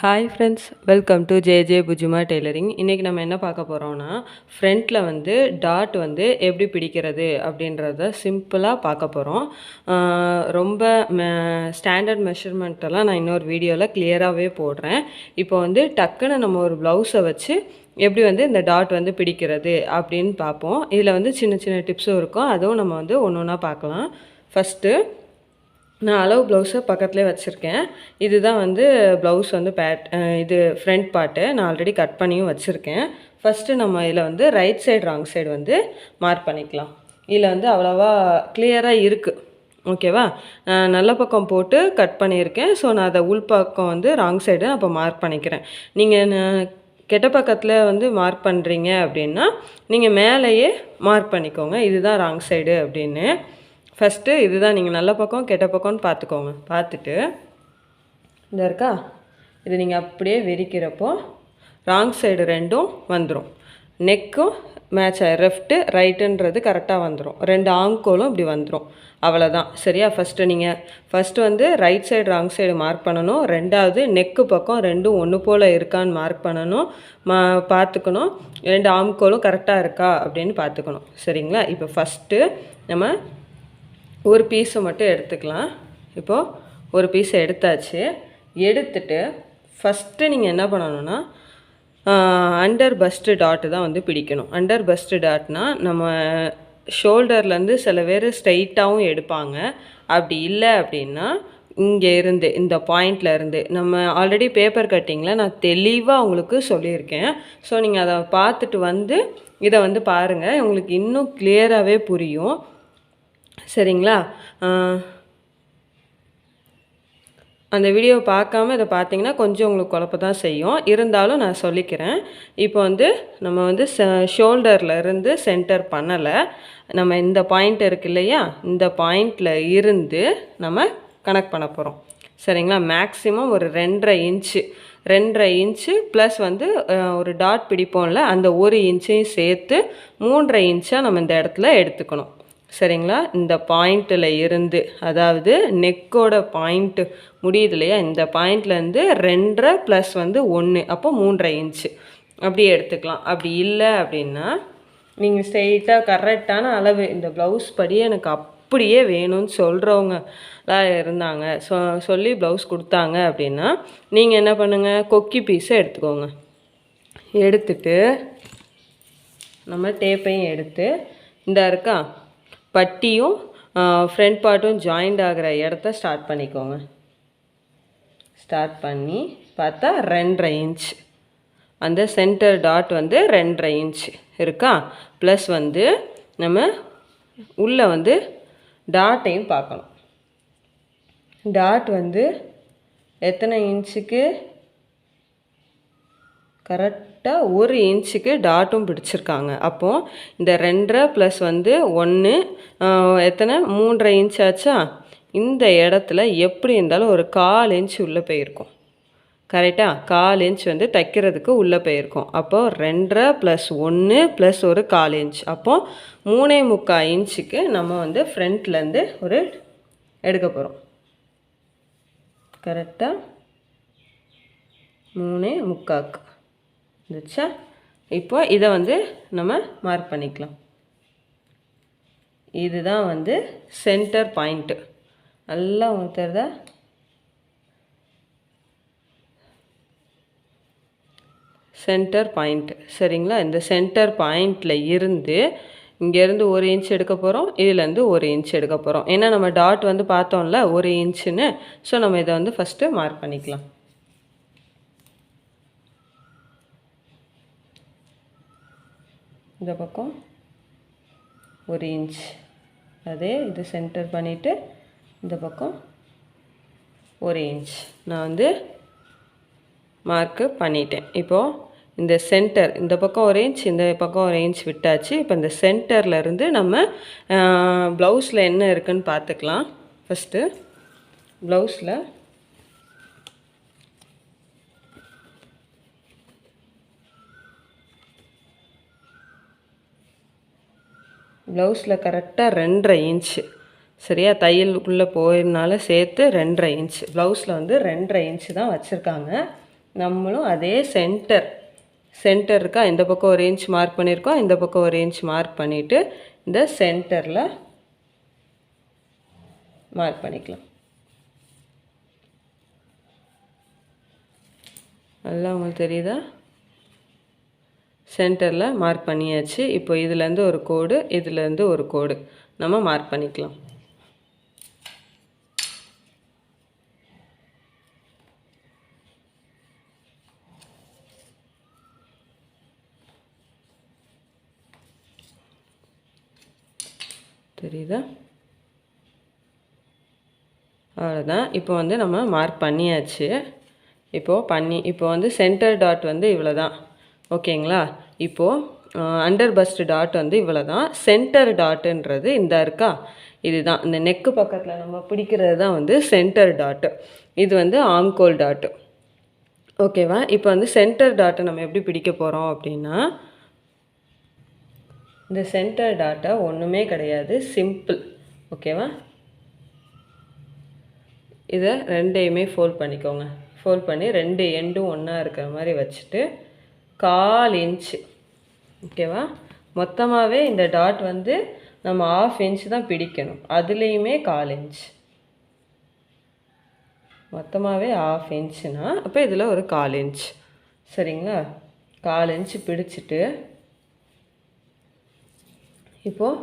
Hi friends, welcome to J bujjima tailoring. இன்றைக்கி நம்ம என்ன பார்க்க போகிறோம்னா, ஃப்ரண்ட்டில் வந்து டாட் வந்து எப்படி பிடிக்கிறது அப்படின்றத சிம்பிளாக பார்க்க போகிறோம். ரொம்ப ஸ்டாண்டர்ட் மெஷர்மெண்ட்டெல்லாம் நான் இன்னொரு வீடியோவில் கிளியராகவே போடுறேன். இப்போ வந்து டக்குன்னு நம்ம ஒரு ப்ளவுஸை வச்சு எப்படி வந்து இந்த டாட் வந்து பிடிக்கிறது அப்படின்னு பார்ப்போம். இதில் வந்து சின்ன சின்ன டிப்ஸும் இருக்கும், அதுவும் நம்ம வந்து ஒன்று ஒன்றா பார்க்கலாம். ஃபஸ்ட்டு நான் அளவு ப்ளவுஸை பக்கத்துலேயே வச்சுருக்கேன். இதுதான் வந்து ப்ளவுஸ் வந்து இது ஃப்ரண்ட் பார்ட்டு. நான் ஆல்ரெடி கட் பண்ணியும் வச்சுருக்கேன். ஃபஸ்ட்டு நம்ம இதில் வந்து ரைட் சைடு ராங் சைடு வந்து மார்க் பண்ணிக்கலாம். இதில் வந்து அவ்வளோவா கிளியராக இருக்குது, ஓகேவா? நல்ல பக்கம் போட்டு கட் பண்ணியிருக்கேன். ஸோ நான் அதை உள் பக்கம் வந்து ராங் சைடு அப்போ மார்க் பண்ணிக்கிறேன். நீங்கள் கெட்ட பக்கத்தில் வந்து மார்க் பண்ணுறீங்க அப்படின்னா நீங்கள் மேலேயே மார்க் பண்ணிக்கோங்க, இதுதான் ராங் சைடு அப்படின்னு. ஃபஸ்ட்டு இதுதான், நீங்கள் நல்ல பக்கம் கெட்ட பக்கம்னு பார்த்துக்கோங்க. பார்த்துட்டு இந்த இருக்கா, இது நீங்கள் அப்படியே விரிக்கிறப்போ ராங் சைடு ரெண்டும் வந்துடும். நெக்கும் மேட்ச் ஆகி லெஃப்ட்டு ரைட்டுன்றது கரெக்டாக வந்துடும். ரெண்டு ஆங்கோலும் இப்படி வந்துடும். அவ்வளோதான், சரியா? ஃபஸ்ட்டு வந்து right side wrong side mark பண்ணணும். ரெண்டாவது நெக்கு பக்கம் ரெண்டும் ஒன்று போல் இருக்கான்னு மார்க் பண்ணணும், பார்த்துக்கணும். ரெண்டு ஆம்கோலும் கரெக்டாக இருக்கா அப்படின்னு பார்த்துக்கணும், சரிங்களா? இப்போ ஃபஸ்ட்டு நம்ம ஒரு பீஸை மட்டும் எடுத்துக்கலாம். இப்போது ஒரு பீஸை எடுத்தாச்சு. எடுத்துட்டு ஃபஸ்ட்டு நீங்கள் என்ன பண்ணணுன்னா, அண்டர் பஸ்ட்டு டாட்டு தான் வந்து பிடிக்கணும். அண்டர் பஸ்ட்டு டாட்னால் நம்ம ஷோல்டர்லேருந்து சில பேர் ஸ்ட்ரைட்டாகவும் எடுப்பாங்க. அப்படி இல்லை அப்படின்னா இங்கே இருந்து இந்த பாயிண்டில் இருந்து நம்ம ஆல்ரெடி பேப்பர் கட்டிங்கில் நான் தெளிவாக உங்களுக்கு சொல்லியிருக்கேன். ஸோ நீங்கள் அதை பார்த்துட்டு வந்து இதை வந்து பாருங்கள், உங்களுக்கு இன்னும் கிளியராகவே புரியும், சரிங்களா? அந்த வீடியோவை பார்க்காம இதை பார்த்தீங்கன்னா கொஞ்சம் உங்களுக்கு குழப்ப தான் செய்யும், இருந்தாலும் நான் சொல்லிக்கிறேன். இப்போ வந்து நம்ம வந்து ஷோல்டரில் இருந்து சென்டர் பண்ணலை. நம்ம இந்த பாயிண்ட் இருக்கு இல்லையா, இந்த பாயிண்டில் இருந்து நம்ம கனெக்ட் பண்ண போகிறோம், சரிங்களா? மேக்ஸிமம் ஒரு 2.5 இன்ச்சு ப்ளஸ் வந்து ஒரு டாட் பிடிப்போம்ல, அந்த 1 இன்ச்சையும் சேர்த்து 3.5 இன்ச்சாக நம்ம இந்த இடத்துல எடுத்துக்கணும், சரிங்களா? இந்த பாயிண்ட்டில் இருந்து, அதாவது நெக்கோட பாயிண்ட்டு முடியுது இல்லையா, இந்த பாயிண்ட்லேருந்து 2.5 ப்ளஸ் வந்து 1, அப்போ 3.5 இன்ச்சு அப்படியே எடுத்துக்கலாம். அப்படி இல்லை அப்படின்னா நீங்கள் ஸ்ட்ரெயிட்டாக கரெக்டான அளவு இந்த ப்ளவுஸ் படி எனக்கு அப்படியே வேணும்னு சொல்கிறவங்களாம் இருந்தாங்க, சொல்லி ப்ளவுஸ் கொடுத்தாங்க அப்படின்னா நீங்கள் என்ன பண்ணுங்கள், கொக்கி பீஸை எடுத்துக்கோங்க. எடுத்துட்டு நம்ம டேப்பையும் எடுத்து இந்த இருக்கா பட்டியும் ஃப்ரண்ட் பார்ட்டும் ஜாயிண்ட் ஆகிற இடத்த ஸ்டார்ட் பண்ணிக்கோங்க. ஸ்டார்ட் பண்ணி பார்த்தா 2.5 இன்ச், அந்த சென்டர் டாட் வந்து 2.5 இன்ச் இருக்கா. ப்ளஸ் வந்து நம்ம உள்ளே வந்து டாட்டையும் பார்க்கணும். டாட் வந்து எத்தனை இன்ச்சுக்கு, கரெக்டாக 1 இன்ச்சுக்கு டாட்டும் பிடிச்சிருக்காங்க. அப்போது இந்த 2.5 ப்ளஸ் வந்து 1 எத்தனை, 3.5 இன்ச் ஆச்சா. இந்த இடத்துல எப்படி இருந்தாலும் ஒரு 1/4 இன்ச் உள்ளே போயிருக்கும், கரெக்டாக? 1/4 இன்ச் வந்து தைக்கிறதுக்கு உள்ளே போயிருக்கும். அப்போது 2.5 ப்ளஸ் 1 ப்ளஸ் ஒரு 1/4 இன்ச், அப்போது 3.25 இன்ச்சுக்கு நம்ம வந்து ஃப்ரண்ட்லேருந்து ஒரு எடுக்க போகிறோம், கரெக்டாக 3.25 இருந்துச்சா. இப்போ இதை வந்து நம்ம மார்க் பண்ணிக்கலாம். இதுதான் வந்து சென்டர் பாயிண்ட்டு. நல்லா தெரியுதா? சென்டர் பாயிண்ட்டு, சரிங்களா? இந்த சென்டர் பாயிண்டில் இருந்து இங்கேருந்து 1 இன்ச் எடுக்க போகிறோம், இதுலேருந்து 1 இன்ச் எடுக்க போகிறோம். ஏன்னா நம்ம டாட் வந்து பார்த்தோம்ல 1 இன்ச்சுன்னு. ஸோ நம்ம இதை வந்து ஃபஸ்ட்டு மார்க் பண்ணிக்கலாம். இந்த பக்கம் 1 இன்ச், அதே இது சென்டர் பண்ணிவிட்டு இந்த பக்கம் 1 இன்ச் நான் வந்து மார்க்கு பண்ணிட்டேன். இப்போது இந்த சென்டர், இந்த பக்கம் 1 இன்ச், இந்த பக்கம் 1 இன்ச் விட்டாச்சு. இப்போ இந்த சென்டர்லேருந்து நம்ம ப்ளவுஸில் என்ன இருக்குதுன்னு பார்த்துக்கலாம். ஃபஸ்ட்டு ப்ளவுஸில் கரெக்டாக 2.5 இன்ச்சு, சரியா? தையலுக்குள்ளே போயிருந்தால சேர்த்து 2.5 இன்ச்சு. ப்ளவுஸில் வந்து 2.5 இன்ச்சு தான் வச்சுருக்காங்க. நம்மளும் அதே சென்டர் இருக்கா, இந்த பக்கம் ஒரு இன்ச் மார்க் பண்ணியிருக்கோம், இந்த பக்கம் ஒரு இன்ச் மார்க் பண்ணிவிட்டு இந்த சென்டரில் மார்க் பண்ணிக்கலாம். நல்லா உங்களுக்கு தெரியுதா? சென்டரில் மார்க் பண்ணியாச்சு. இப்போ இதுலேருந்து ஒரு கோடு, இதுலேருந்து ஒரு கோடு நம்ம மார்க் பண்ணிக்கலாம். தெரியுதா? அவ்வளோதான். இப்போ வந்து நம்ம மார்க் பண்ணியாச்சு. இப்போ வந்து சென்டர் டாட் வந்து இவ்வளோ தான். ஓகேங்களா? இப்போது அண்டர் பஸ்ட் டாட் வந்து இவ்வளோ தான். சென்டர் டாட்டுன்றது இந்த இருக்கா, இதுதான். இந்த நெக்கு பக்கத்தில் நம்ம பிடிக்கிறது தான் வந்து சென்டர் டாட்டு. இது வந்து ஆம்கோல் டாட்டு. ஓகேவா? இப்போ வந்து சென்டர் டாட்டை நம்ம எப்படி பிடிக்க போகிறோம் அப்படின்னா, இந்த சென்டர் டாட்டை ஒன்றுமே கிடையாது, சிம்பிள். ஓகேவா? இதை ரெண்டையுமே ஃபோல்ட் பண்ணிக்கோங்க. ஃபோல்ட் பண்ணி 2 எண்டும் ஒன்றா இருக்கிற மாதிரி வச்சுட்டு 1/4 இன்ச்சு. ஓகேவா? மொத்தமாகவே இந்த டாட் வந்து நம்ம 1/2 இன்ச் தான் பிடிக்கணும். அதுலேயுமே 1/4 இன்ச். மொத்தமாகவே 1/2 இன்ச்சுனா அப்போ இதில் ஒரு 1/4 இன்ச். சரிங்களா? 1/4 இன்ச்சு பிடிச்சிட்டு இப்போது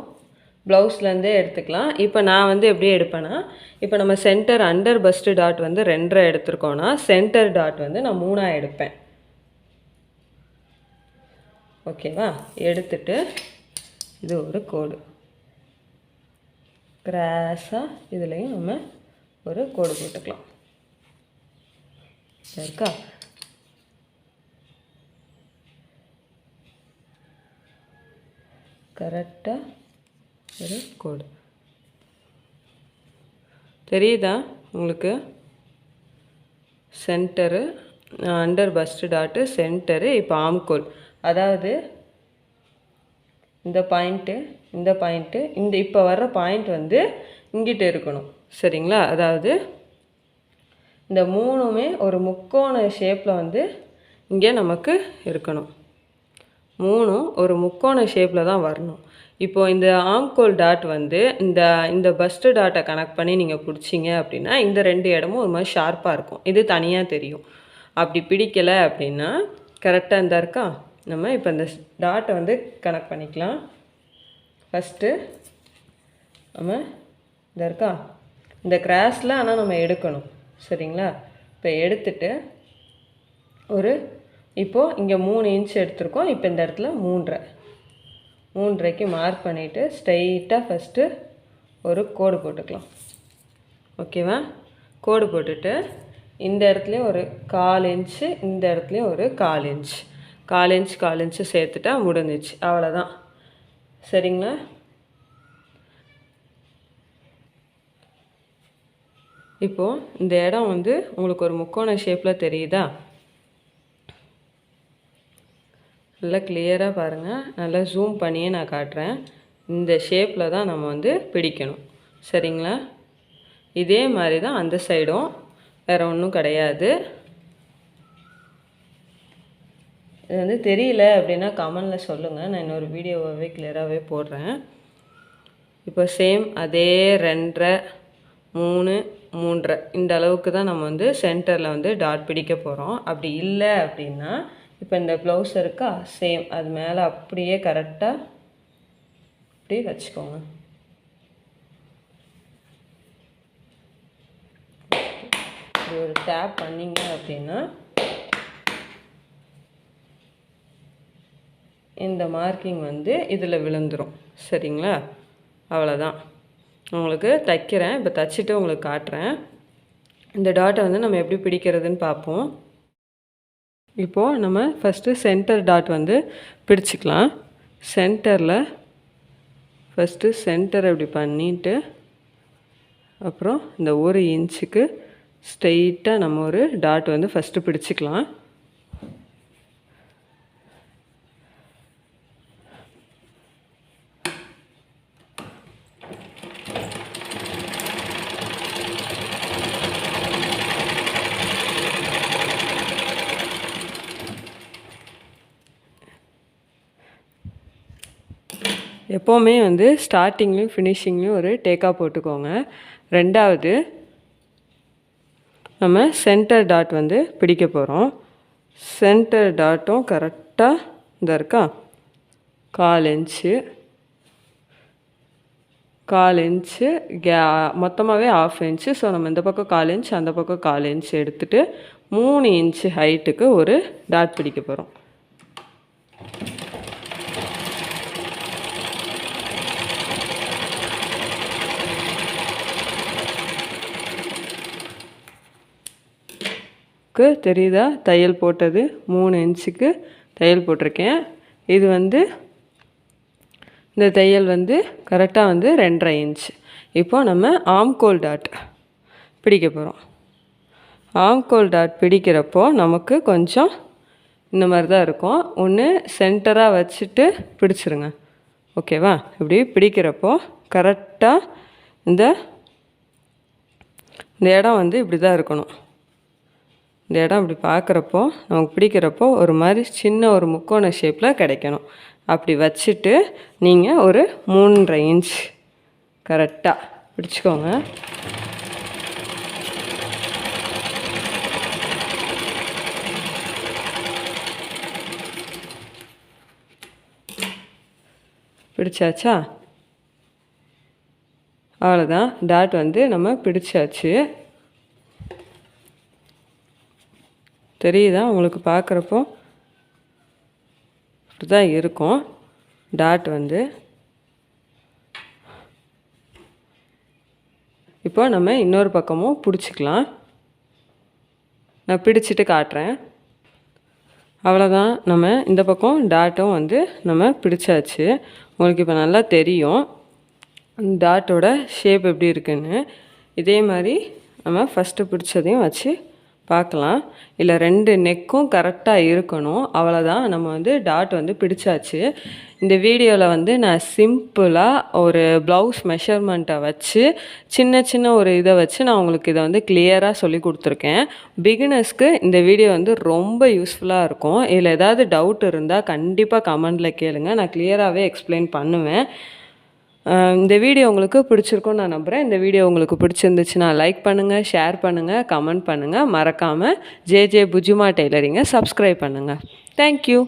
ப்ளவுஸ்லேருந்தே எடுத்துக்கலாம். இப்போ நான் வந்து எப்படி எடுப்பேன்னா, இப்போ நம்ம சென்டர் அண்டர் பஸ்ட்டு டாட் வந்து 2.5 எடுத்துருக்கோன்னா சென்டர் டாட் வந்து நான் 3 எடுப்பேன். ஓகேவா? எடுத்துட்டு இது ஒரு கோடு கிராஸாக இதுலேயும் நம்ம ஒரு கோடு போட்டுக்கலாம். இருக்கா? கரெக்டாக ஒரு கோடு தெரியுதா உங்களுக்கு? சென்டரு அண்டர் பஸ்ட் டாட்டு, சென்டரு, இப்போ ஆம்கோல். அதாவது இந்த பாயிண்ட்டு இந்த இப்போ வர்ற பாயிண்ட் வந்து இங்கிட்ட இருக்கணும். சரிங்களா? அதாவது இந்த 3மே ஒரு முக்கோண ஷேப்பில் வந்து இங்கே நமக்கு இருக்கணும். 3ம் ஒரு முக்கோண ஷேப்பில் தான் வரணும். இப்போது இந்த ஆம்கோல் டாட் வந்து இந்த பஸ்ட்டு டாட்டை கனெக்ட் பண்ணி நீங்கள் பிடிச்சிங்க அப்படின்னா இந்த 2 இடமும் ஒரு மாதிரி ஷார்ப்பாக இருக்கும். இது தனியாக தெரியும். அப்படி பிடிக்கலை அப்படின்னா கரெக்டாக இந்த இருக்கா, நம்ம இப்போ இந்த டாட்டை வந்து கனெக்ட் பண்ணிக்கலாம். ஃபஸ்ட்டு நம்ம இந்த இருக்கா, இந்த கிராஸில் ஆனால் நம்ம எடுக்கணும். சரிங்களா? இப்போ எடுத்துட்டு இப்போது இங்கே 3 இன்ச் எடுத்திருக்கோம். இப்போ இந்த இடத்துல 3.5க்கு மார்க் பண்ணிவிட்டு ஸ்ட்ரைட்டாக ஃபஸ்ட்டு ஒரு கோடு போட்டுக்கலாம். ஓகேவா? கோடு போட்டுட்டு இந்த இடத்துலையும் ஒரு 1/4 இன்ச்சு, இந்த இடத்துலையும் ஒரு 1/4 இன்ச்சு சேர்த்துட்டா முடிஞ்சிச்சு. அவ்வளோதான். சரிங்களா? இப்போது இந்த இடம் வந்து உங்களுக்கு ஒரு முக்கோண ஷேப்பில் தெரியுதா? நல்லா கிளியராக பாருங்கள். நல்லா ஜூம் பண்ணியே நான் காட்டுறேன். இந்த ஷேப்பில் தான் நம்ம வந்து பிடிக்கணும். சரிங்களா? இதே மாதிரி தான் அந்த சைடும், வேறு ஒன்றும் கிடையாது. இது வந்து தெரியல அப்படின்னா கமெண்டில் சொல்லுங்கள். நான் இன்னொரு வீடியோவாகவே கிளியராகவே போடுறேன். இப்போ சேம் அதே 2.5, 3, 3.5 இந்த அளவுக்கு தான் நம்ம வந்து சென்டரில் வந்து டாட் பிடிக்க போகிறோம். அப்படி இல்லை அப்படின்னா இப்போ இந்த ப்ளவுஸ் இருக்கா, சேம் அது மேலே அப்படியே கரெக்டாக இப்படி வச்சுக்கோங்க. இப்படி ஒரு டேப் பண்ணிங்க அப்படின்னா இந்த மார்க்கிங் வந்து இதில் விழுந்துடும். சரிங்களா? அவ்வளோதான். உங்களுக்கு தைக்கிறேன். இப்போ தைச்சிட்டு உங்களுக்கு காட்டுறேன். இந்த டாட்டை வந்து நம்ம எப்படி பிடிக்கிறதுன்னு பார்ப்போம். இப்போது நம்ம ஃபஸ்ட்டு சென்டர் டாட் வந்து பிடிச்சிக்கலாம். சென்டரில் ஃபஸ்ட்டு சென்டர் இப்படி பண்ணிவிட்டு அப்புறம் இந்த 1 இன்ச்சுக்கு ஸ்ட்ரெயிட்டாக நம்ம ஒரு டாட் வந்து ஃபஸ்ட்டு பிடிச்சிக்கலாம். எப்போவுமே வந்து ஸ்டார்டிங்லேயும் ஃபினிஷிங்லேயும் ஒரு டேக்காக போட்டுக்கோங்க. ரெண்டாவது நம்ம சென்டர் டாட் வந்து பிடிக்க போகிறோம். சென்டர் டாட்டும் கரெக்டாக இந்த இருக்கா 1/4 இன்ச்சு மொத்தமாகவே 1/2 இன்ச்சு. ஸோ நம்ம இந்த பக்கம் 1/4 இன்ச் அந்த பக்கம் 1/4 இன்ச் எடுத்துகிட்டு 3 இன்ச்சு ஹைட்டுக்கு ஒரு டாட் பிடிக்க போகிறோம். தெரியுதா தையல் போட்டது 3 இன்ச்சுக்கு தையல் போட்டிருக்கேன். இது வந்து இந்த தையல் வந்து கரெக்டாக வந்து 2.5 இன்ச். இப்போது நம்ம ஆம்கோல் டாட் பிடிக்க போகிறோம். ஆம்கோல் டாட் பிடிக்கிறப்போ நமக்கு கொஞ்சம் இந்த மாதிரி தான் இருக்கும். ஒன்று சென்டராக வச்சுட்டு பிடிச்சிருங்க, ஓகேவா? இப்படி பிடிக்கிறப்போ கரெக்டாக இந்த இடம் வந்து இப்படி தான் இருக்கணும். இந்த இடம் இப்படி பார்க்குறப்போ நமக்கு பிடிக்கிறப்போ ஒரு மாதிரி சின்ன ஒரு முக்கோண ஷேப்பில் கிடைக்கணும். அப்படி வச்சுட்டு நீங்கள் ஒரு 3.5 இன்ச் கரெக்டாக பிடிச்சிக்கோங்க. பிடிச்சாச்சா? அவ்வளோதான், டாட் வந்து நம்ம பிடிச்சாச்சு. தெரியுதா உங்களுக்கு? பார்க்குறப்போ இப்படி தான் இருக்கும் டாட் வந்து. இப்போ நம்ம இன்னொரு பக்கமும் பிடிச்சிக்கலாம். நான் பிடிச்சிட்டு காட்டுறேன். அவ்வளோதான், நம்ம இந்த பக்கம் டாட்டும் வந்து நம்ம பிடிச்சாச்சு. உங்களுக்கு இப்போ நல்லா தெரியும் டாட்டோட ஷேப் எப்படி இருக்குன்னு. இதே மாதிரி நம்ம ஃபஸ்ட்டு பிடிச்சதையும் வச்சு பார்க்கலாம். இல்லை 2 நெக்கும் கரெக்டாக இருக்கணும். அவ்வளோதான், நம்ம வந்து டாட் வந்து பிடிச்சாச்சு. இந்த வீடியோவில் வந்து நான் சிம்பிளாக ஒரு ப்ளவுஸ் மெஷர்மெண்ட்டை வச்சு சின்ன சின்ன ஒரு இதை வச்சு நான் உங்களுக்கு இதை வந்து கிளியராக சொல்லி கொடுத்துருக்கேன். பிகினர்ஸ்க்கு இந்த வீடியோ வந்து ரொம்ப யூஸ்ஃபுல்லாக இருக்கும். இதில் ஏதாவது டவுட் இருந்தால் கண்டிப்பாக கமெண்டில் கேளுங்க, நான் கிளியராகவே எக்ஸ்பிளைன் பண்ணுவேன். இந்த வீடியோ உங்களுக்கு பிடிச்சிருக்குன்னு நான் நம்புகிறேன். இந்த வீடியோ உங்களுக்கு பிடிச்சிருந்துச்சுன்னா லைக் பண்ணுங்கள், ஷேர் பண்ணுங்கள், கமெண்ட் பண்ணுங்கள். மறக்காமல் ஜேஜே புஜ்ஜிமா டெய்லரிங்கை சப்ஸ்கிரைப் பண்ணுங்கள். தேங்க்யூ.